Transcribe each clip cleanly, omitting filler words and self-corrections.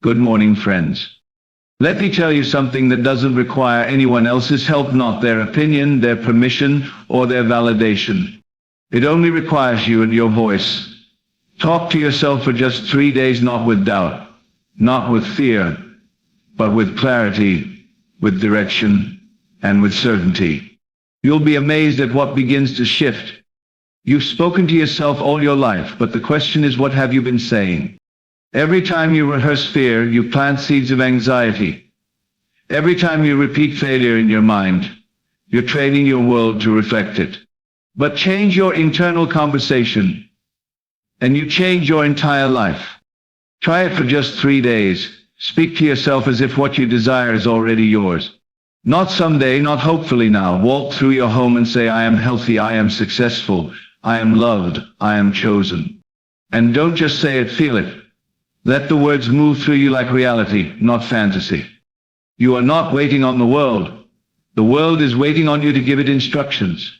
Good morning, friends. Let me tell you something that doesn't require anyone else's help, not their opinion, their permission, or their validation. It only requires you and your voice. Talk to yourself for just 3 days, not with doubt, not with fear, but with clarity, with direction, and with certainty. You'll be amazed at what begins to shift. You've spoken to yourself all your life, but the question is, what have you been saying? Every time you rehearse fear, you plant seeds of anxiety. Every time you repeat failure in your mind, you're training your world to reflect it. But change your internal conversation, and you change your entire life. Try it for just 3 days. Speak to yourself as if what you desire is already yours. Not someday, not hopefully now. Walk through your home and say, I am healthy, I am successful, I am loved, I am chosen. And don't just say it, feel it. Let the words move through you like reality, not fantasy. You are not waiting on the world. The world is waiting on you to give it instructions.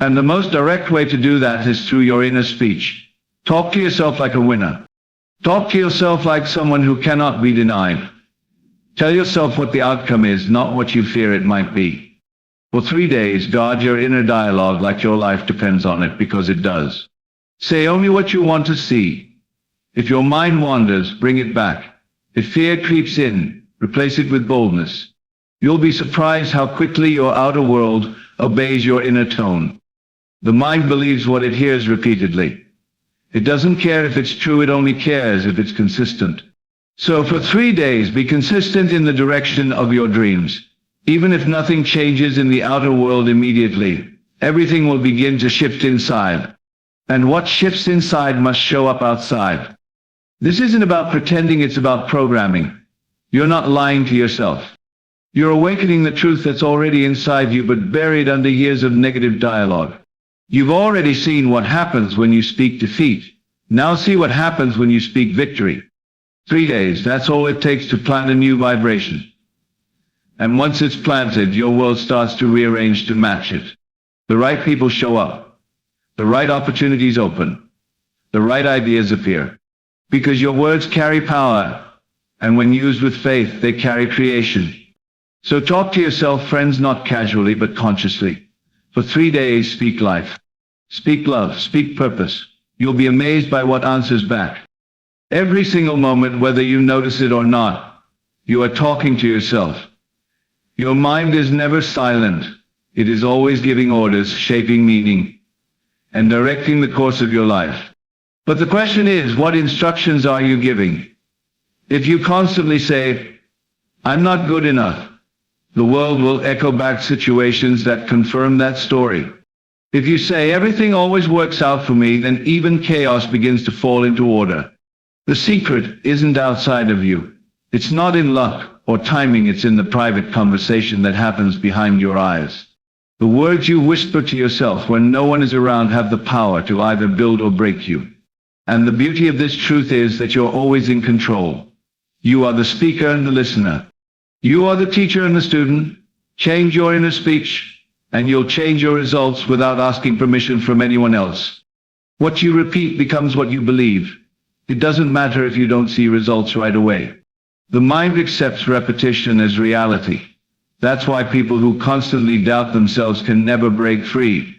And the most direct way to do that is through your inner speech. Talk to yourself like a winner. Talk to yourself like someone who cannot be denied. Tell yourself what the outcome is, not what you fear it might be. For 3 days, guard your inner dialogue like your life depends on it, because it does. Say only what you want to see. If your mind wanders, bring it back. If fear creeps in, replace it with boldness. You'll be surprised how quickly your outer world obeys your inner tone. The mind believes what it hears repeatedly. It doesn't care if it's true, it only cares if it's consistent. So for 3 days, be consistent in the direction of your dreams. Even if nothing changes in the outer world immediately, everything will begin to shift inside. And what shifts inside must show up outside. This isn't about pretending, it's about programming. You're not lying to yourself. You're awakening the truth that's already inside you, but buried under years of negative dialogue. You've already seen what happens when you speak defeat. Now see what happens when you speak victory. 3 days, that's all it takes to plant a new vibration. And once it's planted, your world starts to rearrange to match it. The right people show up. The right opportunities open. The right ideas appear. Because your words carry power, and when used with faith, they carry creation. So talk to yourself, friends, not casually, but consciously. For 3 days, speak life. Speak love, speak purpose. You'll be amazed by what answers back. Every single moment, whether you notice it or not, you are talking to yourself. Your mind is never silent. It is always giving orders, shaping meaning, and directing the course of your life. But the question is, what instructions are you giving? If you constantly say, I'm not good enough, the world will echo back situations that confirm that story. If you say, everything always works out for me, then even chaos begins to fall into order. The secret isn't outside of you. It's not in luck or timing, it's in the private conversation that happens behind your eyes. The words you whisper to yourself when no one is around have the power to either build or break you. And the beauty of this truth is that you're always in control. You are the speaker and the listener. You are the teacher and the student. Change your inner speech, and you'll change your results without asking permission from anyone else. What you repeat becomes what you believe. It doesn't matter if you don't see results right away. The mind accepts repetition as reality. That's why people who constantly doubt themselves can never break free,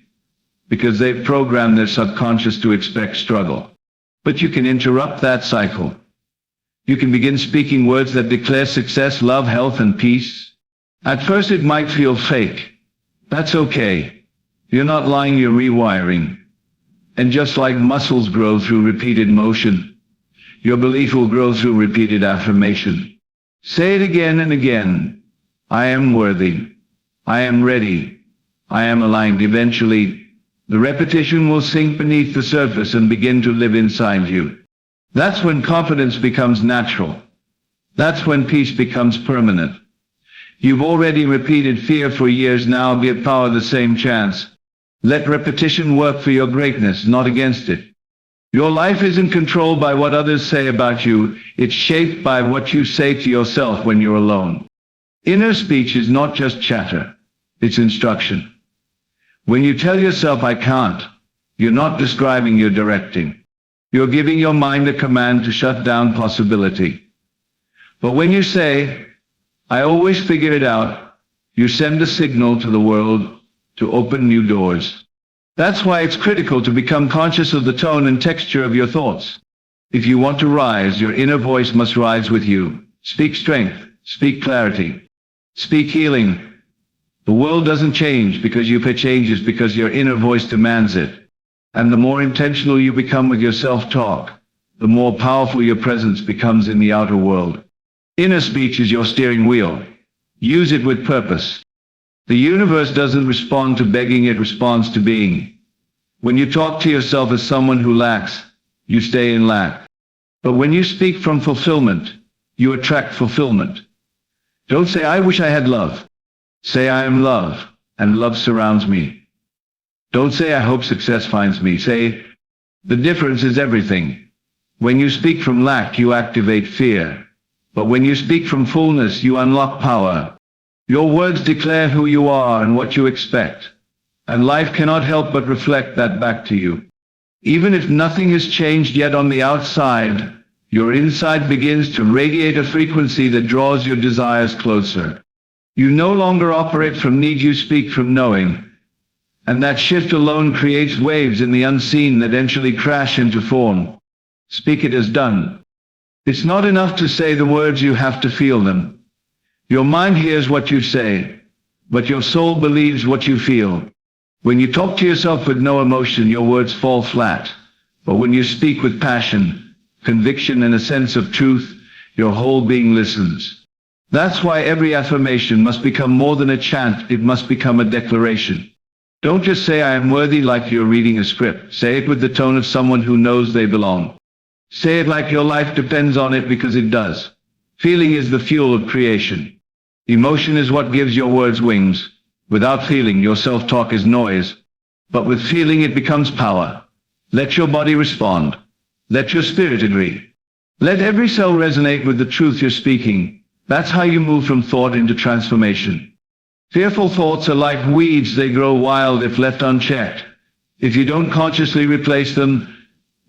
because they've programmed their subconscious to expect struggle. But you can interrupt that cycle. You can begin speaking words that declare success, love, health, and peace. At first it might feel fake. That's okay. You're not lying, you're rewiring. And just like muscles grow through repeated motion, your belief will grow through repeated affirmation. Say it again and again. I am worthy. I am ready. I am aligned. Eventually, the repetition will sink beneath the surface and begin to live inside you. That's when confidence becomes natural. That's when peace becomes permanent. You've already repeated fear for years now. Give power the same chance. Let repetition work for your greatness, not against it. Your life isn't controlled by what others say about you. It's shaped by what you say to yourself when you're alone. Inner speech is not just chatter. It's instruction. When you tell yourself, I can't, you're not describing, you're directing. You're giving your mind a command to shut down possibility. But when you say, I always figure it out, you send a signal to the world to open new doors. That's why it's critical to become conscious of the tone and texture of your thoughts. If you want to rise, your inner voice must rise with you. Speak strength, speak clarity, speak healing. The world doesn't change because it changes because your inner voice demands it. And the more intentional you become with your self-talk, the more powerful your presence becomes in the outer world. Inner speech is your steering wheel. Use it with purpose. The universe doesn't respond to begging, it responds to being. When you talk to yourself as someone who lacks, you stay in lack. But when you speak from fulfillment, you attract fulfillment. Don't say, I wish I had love. Say, I am love, and love surrounds me. Don't say, I hope success finds me. Say, the difference is everything. When you speak from lack, you activate fear. But when you speak from fullness, you unlock power. Your words declare who you are and what you expect. And life cannot help but reflect that back to you. Even if nothing has changed yet on the outside, your inside begins to radiate a frequency that draws your desires closer. You no longer operate from need, you speak from knowing. And that shift alone creates waves in the unseen that eventually crash into form. Speak it as done. It's not enough to say the words, you have to feel them. Your mind hears what you say, but your soul believes what you feel. When you talk to yourself with no emotion, your words fall flat. But when you speak with passion, conviction, and a sense of truth, your whole being listens. That's why every affirmation must become more than a chant, it must become a declaration. Don't just say, I am worthy, like you're reading a script. Say it with the tone of someone who knows they belong. Say it like your life depends on it, because it does. Feeling is the fuel of creation. Emotion is what gives your words wings. Without feeling, your self-talk is noise. But with feeling, it becomes power. Let your body respond. Let your spirit agree. Let every cell resonate with the truth you're speaking. That's how you move from thought into transformation. Fearful thoughts are like weeds, they grow wild if left unchecked. If you don't consciously replace them,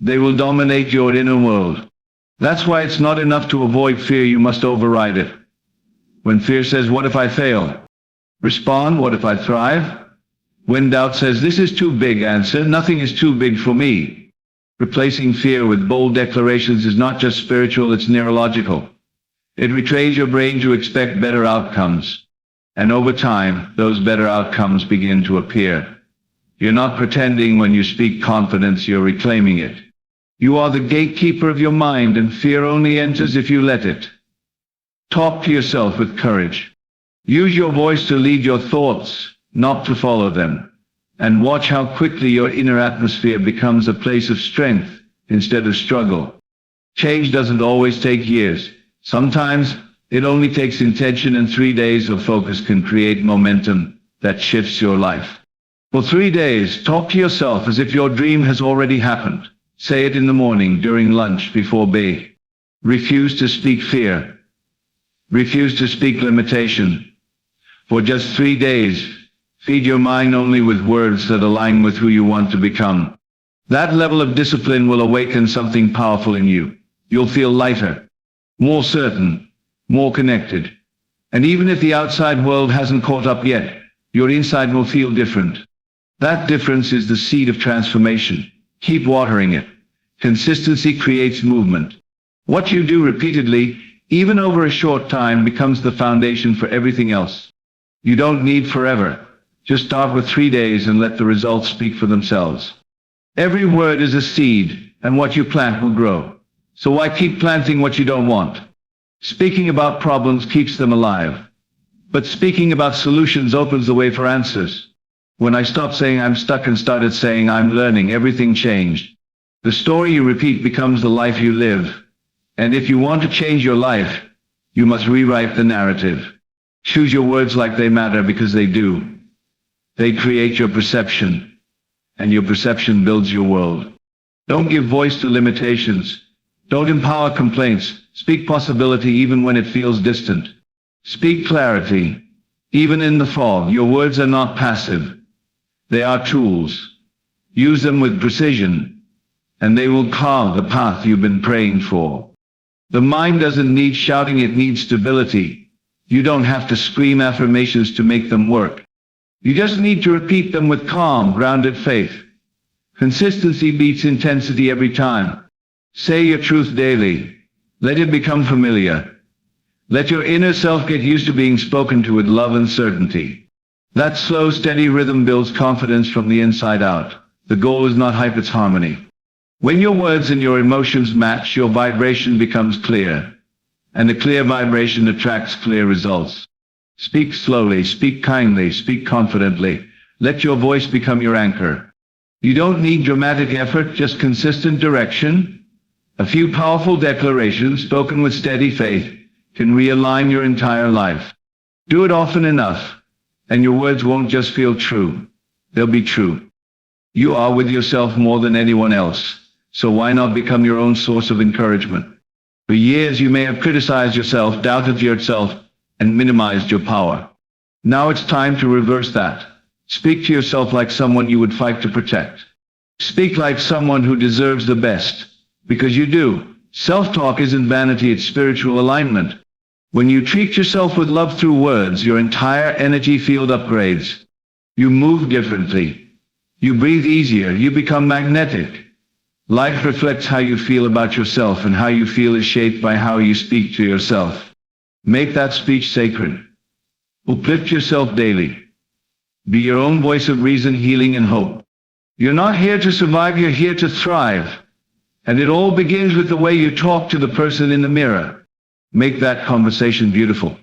they will dominate your inner world. That's why it's not enough to avoid fear, you must override it. When fear says, what if I fail? Respond, what if I thrive? When doubt says, this is too big, answer, nothing is too big for me. Replacing fear with bold declarations is not just spiritual, it's neurological. It retrains your brain to expect better outcomes. And over time, those better outcomes begin to appear. You're not pretending when you speak confidence, you're reclaiming it. You are the gatekeeper of your mind, and fear only enters if you let it. Talk to yourself with courage. Use your voice to lead your thoughts, not to follow them. And watch how quickly your inner atmosphere becomes a place of strength instead of struggle. Change doesn't always take years. Sometimes it only takes intention, and 3 days of focus can create momentum that shifts your life. For 3 days, talk to yourself as if your dream has already happened. Say it in the morning, during lunch, before bed. Refuse to speak fear. Refuse to speak limitation. For just 3 days, feed your mind only with words that align with who you want to become. That level of discipline will awaken something powerful in you. You'll feel lighter, more certain, more connected. And even if the outside world hasn't caught up yet, your inside will feel different. That difference is the seed of transformation. Keep watering it. Consistency creates movement. What you do repeatedly, even over a short time, becomes the foundation for everything else. You don't need forever. Just start with 3 days and let the results speak for themselves. Every word is a seed, and what you plant will grow. So why keep planting what you don't want? Speaking about problems keeps them alive. But speaking about solutions opens the way for answers. When I stopped saying I'm stuck and started saying I'm learning, everything changed. The story you repeat becomes the life you live. And if you want to change your life, you must rewrite the narrative. Choose your words like they matter, because they do. They create your perception, and your perception builds your world. Don't give voice to limitations. Don't empower complaints. Speak possibility even when it feels distant. Speak clarity. Even in the fog, your words are not passive. They are tools. Use them with precision, and they will carve the path you've been praying for. The mind doesn't need shouting, it needs stability. You don't have to scream affirmations to make them work. You just need to repeat them with calm, grounded faith. Consistency beats intensity every time. Say your truth daily. Let it become familiar. Let your inner self get used to being spoken to with love and certainty. That slow, steady rhythm builds confidence from the inside out. The goal is not hype, it's harmony. When your words and your emotions match, your vibration becomes clear. And a clear vibration attracts clear results. Speak slowly, speak kindly, speak confidently. Let your voice become your anchor. You don't need dramatic effort, just consistent direction. A few powerful declarations spoken with steady faith can realign your entire life. Do it often enough, and your words won't just feel true. They'll be true. You are with yourself more than anyone else, so why not become your own source of encouragement? For years you may have criticized yourself, doubted yourself, and minimized your power. Now it's time to reverse that. Speak to yourself like someone you would fight to protect. Speak like someone who deserves the best, because you do. Self-talk isn't vanity, it's spiritual alignment. When you treat yourself with love through words, your entire energy field upgrades. You move differently. You breathe easier. You become magnetic. Life reflects how you feel about yourself, and how you feel is shaped by how you speak to yourself. Make that speech sacred. Uplift yourself daily. Be your own voice of reason, healing, and hope. You're not here to survive, you're here to thrive. And it all begins with the way you talk to the person in the mirror. Make that conversation beautiful.